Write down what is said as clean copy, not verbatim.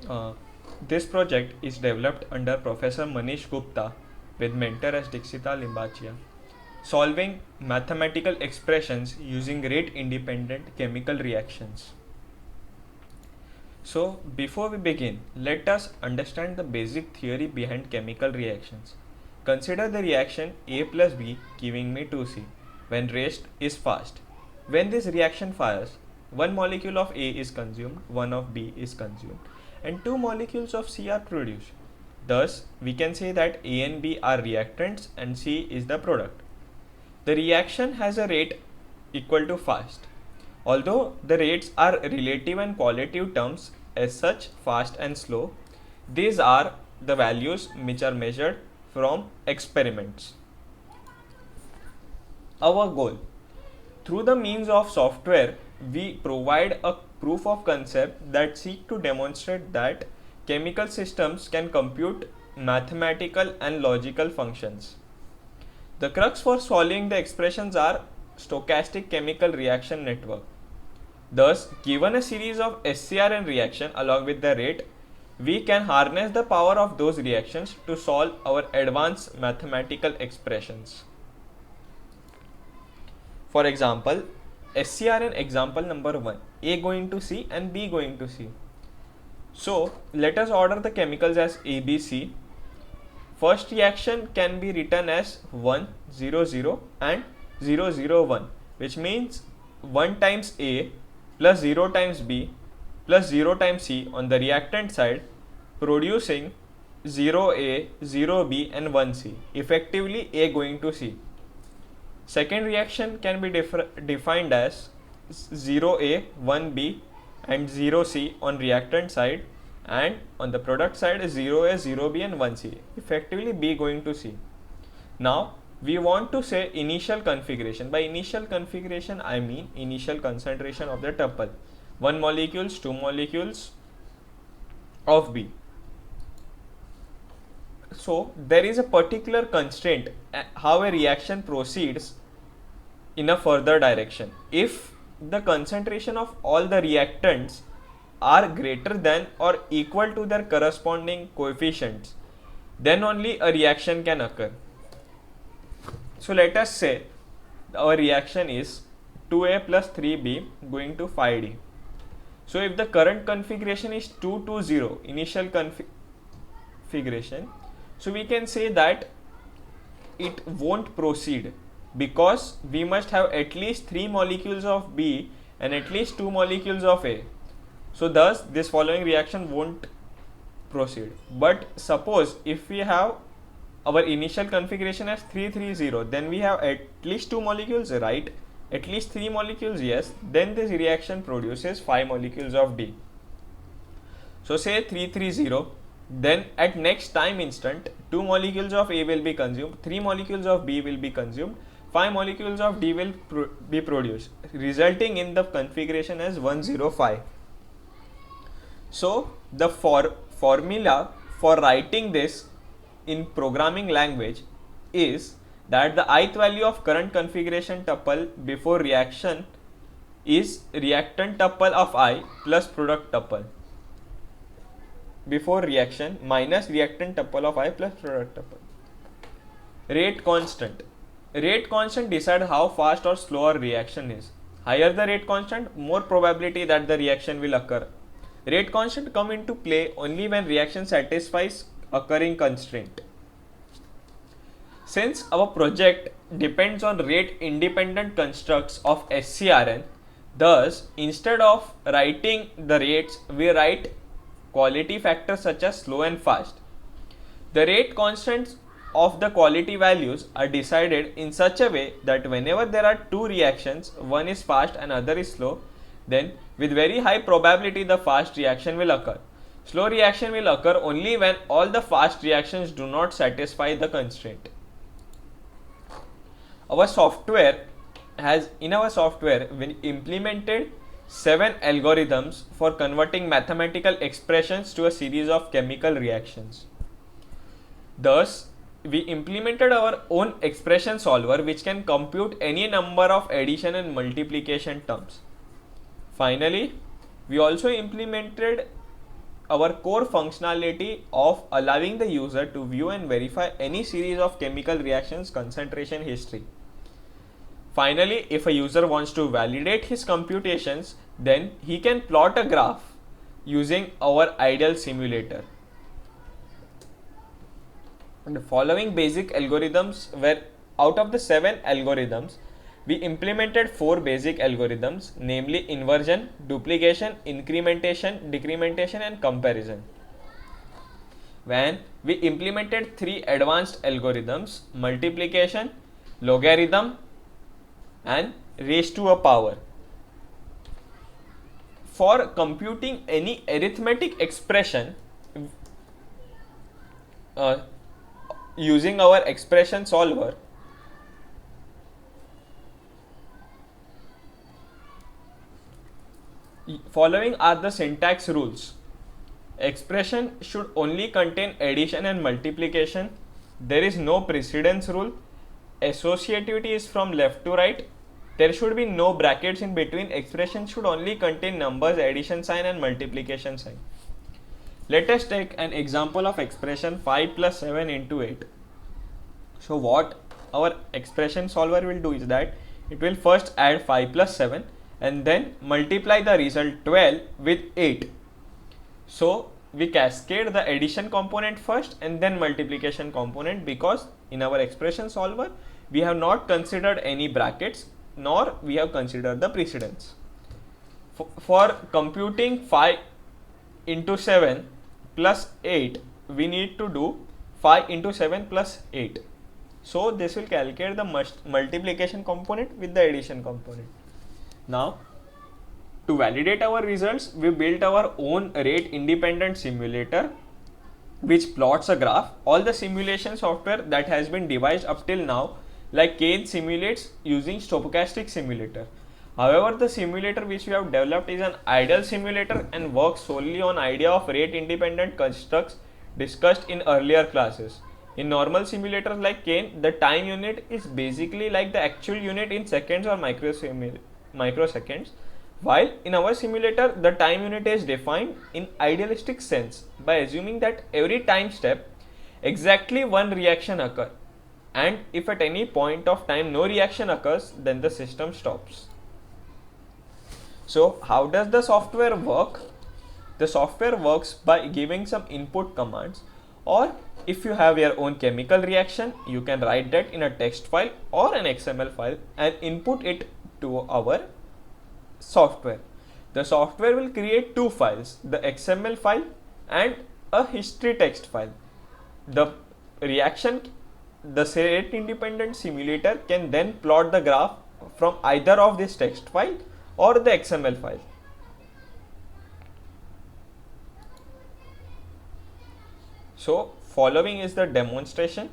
Uh, this project is developed under Professor Manish Gupta with mentor as Dixita Limbachia, solving mathematical expressions using rate independent chemical reactions. So, before we begin, let us understand the basic theory behind chemical reactions. Consider the reaction A plus B giving me 2C when rate is fast. When this reaction fires, one molecule of A is consumed, one of B is consumed, and two molecules of C are produced. Thus, we can say that A and B are reactants and C is the product. The reaction has a rate equal to fast. Although the rates are relative and qualitative terms, as such fast and slow, these are the values which are measured from experiments. Our goal: through the means of software, we provide a proof of concept that seek to demonstrate that chemical systems can compute mathematical and logical functions. The crux for solving the expressions are stochastic chemical reaction network. Thus, given a series of SCRN reaction along with the rate, we can harness the power of those reactions to solve our advanced mathematical expressions. For example, SCRN example number 1, A going to C and B going to C. So, let us order the chemicals as ABC. First reaction can be written as 1, 0, 0 and 0, 0, 1, which means 1 times A plus 0 times B plus 0 times C on the reactant side, producing 0A, 0B and 1C, effectively A going to C. Second reaction can be defined as 0A, 1B and 0C on reactant side, and on the product side is 0A, 0B and 1C, effectively B going to C. Now we want to say initial configuration. By initial configuration I mean initial concentration of the tuple, 1 molecules, 2 molecules of B. So there is a particular constraint how a reaction proceeds in a further direction. If the concentration of all the reactants are greater than or equal to their corresponding coefficients, then only a reaction can occur. So let us say our reaction is 2A plus 3B going to 5D. So if the current configuration is 220, initial configuration, so we can say that it won't proceed because we must have at least 3 molecules of B and at least 2 molecules of A. So thus this following reaction won't proceed. But suppose if we have our initial configuration as 330, then we have at least 2 molecules, right? At least 3 molecules, yes. Then this reaction produces 5 molecules of D. So say 330, then at next time instant 2 molecules of A will be consumed, 3 molecules of B will be consumed, 5 molecules of D will be produced, resulting in the configuration as 105. So the formula for writing this in programming language is that the ith value of current configuration tuple before reaction is reactant tuple of I plus product tuple before reaction minus reactant tuple of I plus product tuple. Rate constant. Rate constant decides how fast or slow a reaction is. Higher the rate constant, more probability that the reaction will occur. Rate constant come into play only when reaction satisfies occurring constraint. Since our project depends on rate independent constructs of SCRN, thus instead of writing the rates, we write quality factors such as slow and fast. The rate constants of the quality values are decided in such a way that whenever there are two reactions, one is fast and other is slow, then with very high probability the fast reaction will occur. Slow reaction will occur only when all the fast reactions do not satisfy the constraint. In our software we implemented 7 algorithms for converting mathematical expressions to a series of chemical reactions. Thus, we implemented our own expression solver which can compute any number of addition and multiplication terms. Finally, we also implemented our core functionality of allowing the user to view and verify any series of chemical reactions concentration history. Finally, if a user wants to validate his computations, then he can plot a graph using our ideal simulator. And the following basic algorithms were out of the 7 algorithms, we implemented 4 basic algorithms, namely inversion, duplication, incrementation, decrementation and comparison. When we implemented 3 advanced algorithms, multiplication, logarithm and raised to a power. For computing any arithmetic expression using our expression solver, following are the syntax rules. Expression should only contain addition and multiplication. There is no precedence rule. Associativity is from left to right. There should be no brackets in between. Expression should only contain numbers, addition sign and multiplication sign. Let us take an example of expression 5 plus 7 into 8. So what our expression solver will do is that it will first add 5 plus 7 and then multiply the result 12 with 8. So we cascade the addition component first and then multiplication component, because in our expression solver we have not considered any brackets nor we have considered the precedence. For computing 5 into 7 plus 8, we need to do 5 into 7 plus 8. So this will calculate the multiplication component with the addition component. Now to validate our results, we built our own rate independent simulator which plots a graph. All the simulation software that has been devised up till now, like Kane, simulates using stochastic simulator. However, the simulator which we have developed is an ideal simulator and works solely on idea of rate independent constructs discussed in earlier classes. In normal simulators like Kane, the time unit is basically like the actual unit in seconds or microseconds, while in our simulator the time unit is defined in idealistic sense by assuming that every time step exactly one reaction occurs, and if at any point of time no reaction occurs, then the system stops. So how does the software work? The software works by giving some input commands, or if you have your own chemical reaction, you can write that in a text file or an XML file and input it to our software. The software will create 2 files, the XML file and a history text file. The rate independent simulator can then plot the graph from either of this text file or the XML file. So following is the demonstration